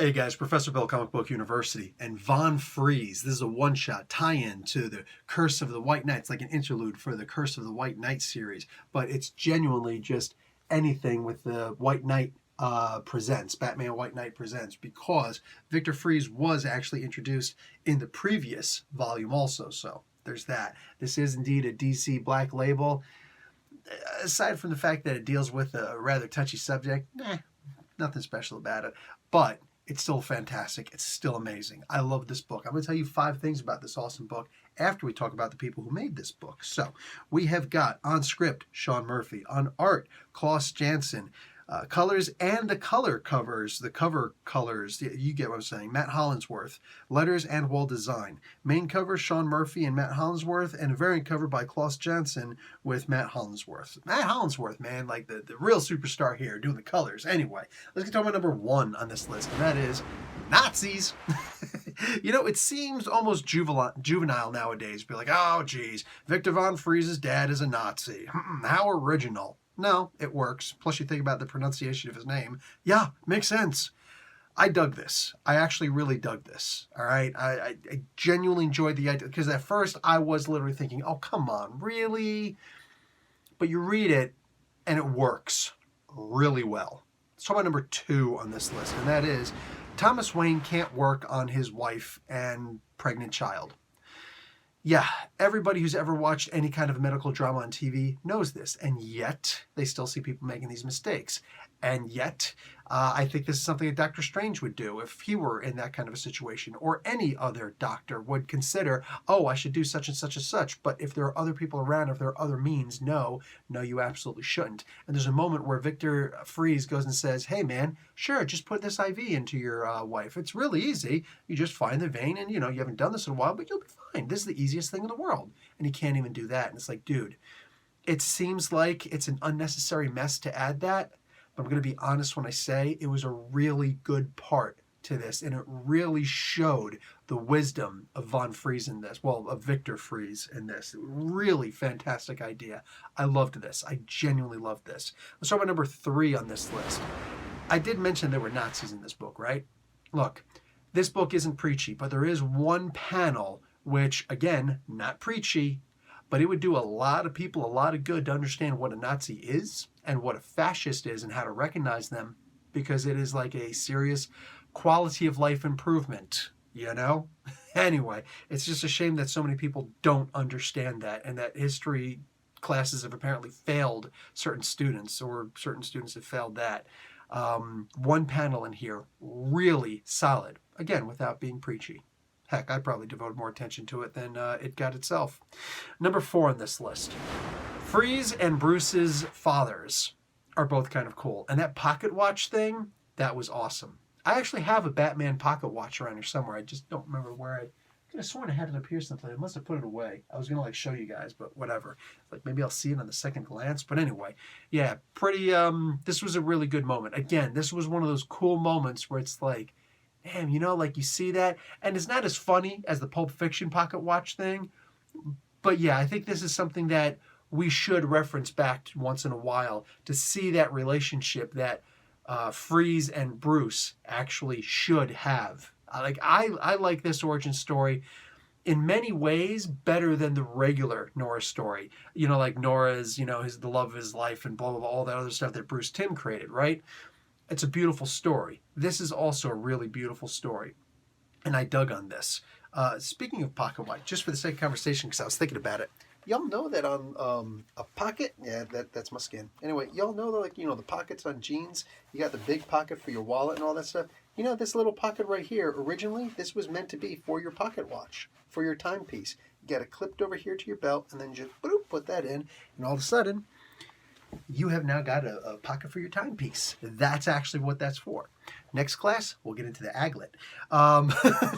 Hey guys, Professor Bill, Comic Book University, and Von Freeze. This is a one-shot tie-in to the Curse of the White Knight. It's like an interlude for the Curse of the White Knight series, but it's genuinely just anything with the White Knight presents, Batman White Knight presents, because Victor Freeze was actually introduced in the previous volume also, so there's that. This is indeed a DC Black Label. Aside from the fact that it deals with a rather touchy subject, nothing special about it, but it's still fantastic. It's still amazing. I love this book. I'm going to tell you 5 things about this awesome book after we talk about the people who made this book. So we have got on script, Sean Murphy. On art, Klaus Janson. Colors and the color covers, the cover colors, you get what I'm saying, Matt Hollingsworth. Letters and wall design. Main cover, Sean Murphy and Matt Hollingsworth, and a variant cover by Klaus Janson with Matt Hollingsworth. Matt Hollingsworth, man, like the real superstar here, doing the colors. Anyway, let's get to my number 1 on this list, and that is Nazis. You know, it seems almost juvenile nowadays. Be like, oh, geez, Victor Von Freeze's dad is a Nazi. How original. No, it works. Plus, you think about the pronunciation of his name. Yeah, makes sense. I dug this. I actually really dug this. All right? I genuinely enjoyed the idea. Because at first, I was literally thinking, oh, come on, really? But you read it, and it works really well. Let's talk about number 2 on this list. And that is, Thomas Wayne can't work on his wife and pregnant child. Yeah, everybody who's ever watched any kind of medical drama on TV knows this, and yet they still see people making these mistakes. And yet, I think this is something that Dr. Strange would do if he were in that kind of a situation, or any other doctor would consider, oh, I should do such and such and such. But if there are other people around, if there are other means, no, you absolutely shouldn't. And there's a moment where Victor Freeze goes and says, hey, man, sure, just put this IV into your wife. It's really easy. You just find the vein and, you haven't done this in a while, but you'll be fine. This is the easiest thing in the world. And he can't even do that. And it's like, dude, it seems like it's an unnecessary mess to add that. But I'm going to be honest when I say it was a really good part to this, and it really showed the wisdom of Von Freeze in this, of Victor Freeze in this. Really fantastic idea. I loved this. I genuinely loved this. Let's start with number 3 on this list. I did mention there were Nazis in this book, right? Look, this book isn't preachy, but there is one panel which, again, not preachy, but it would do a lot of people a lot of good to understand what a Nazi is and what a fascist is and how to recognize them, because it is like a serious quality of life improvement, Anyway, it's just a shame that so many people don't understand that, and that history classes have apparently failed certain students, or certain students have failed that. One panel in here, really solid, again, without being preachy. Heck, I probably devoted more attention to it than it got itself. Number 4 on this list. Freeze and Bruce's fathers are both kind of cool. And that pocket watch thing, that was awesome. I actually have a Batman pocket watch around here somewhere. I just don't remember where I could have sworn I had it up here someplace. I must have put it away. I was going to show you guys, but whatever. Maybe I'll see it on the second glance. But anyway, yeah, this was a really good moment. Again, this was one of those cool moments where it's like, damn, you see that, and it's not as funny as the Pulp Fiction pocket watch thing, but yeah, I think this is something that we should reference back to once in a while to see that relationship that Freeze and Bruce actually should have. I like this origin story in many ways better than the regular Nora story. Like Nora's, the love of his life and blah, blah, blah, all that other stuff that Bruce Timm created, right? It's a beautiful story. This is also a really beautiful story. And I dug on this. Speaking of pocket watch, just for the sake of conversation, because I was thinking about it, y'all know that on a pocket, yeah, that's my skin. Anyway, y'all know that, the pockets on jeans, you got the big pocket for your wallet and all that stuff. This little pocket right here, originally, this was meant to be for your pocket watch, for your timepiece. You got it clipped over here to your belt, and then just boop, put that in, and all of a sudden, you have now got a pocket for your timepiece. That's actually what that's for. Next class, we'll get into the aglet.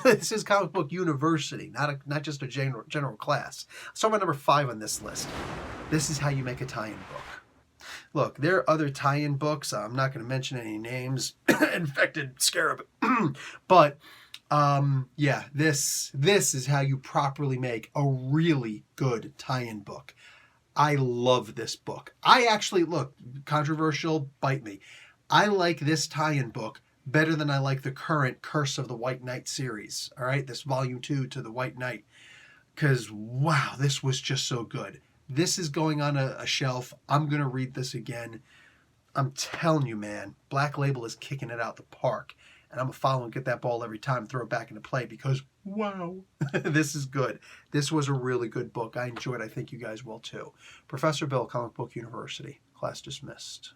This is Comic Book University, not just a general class. So I'm on number 5 on this list. This is how you make a tie-in book. Look, there are other tie-in books. I'm not going to mention any names. Infected Scarab. But yeah, this is how you properly make a really good tie-in book. I love this book. I actually, look, controversial, bite me. I like this tie-in book better than I like the current Curse of the White Knight series. All right, this volume 2 to the White Knight, because wow, this was just so good. This is going on a shelf. I'm gonna read this again. I'm telling you, man, Black Label is kicking it out the park. And I'm going to follow and get that ball every time, throw it back into play because, wow, this is good. This was a really good book. I enjoyed it. I think you guys will too. Professor Bill, Comic Book University. Class dismissed.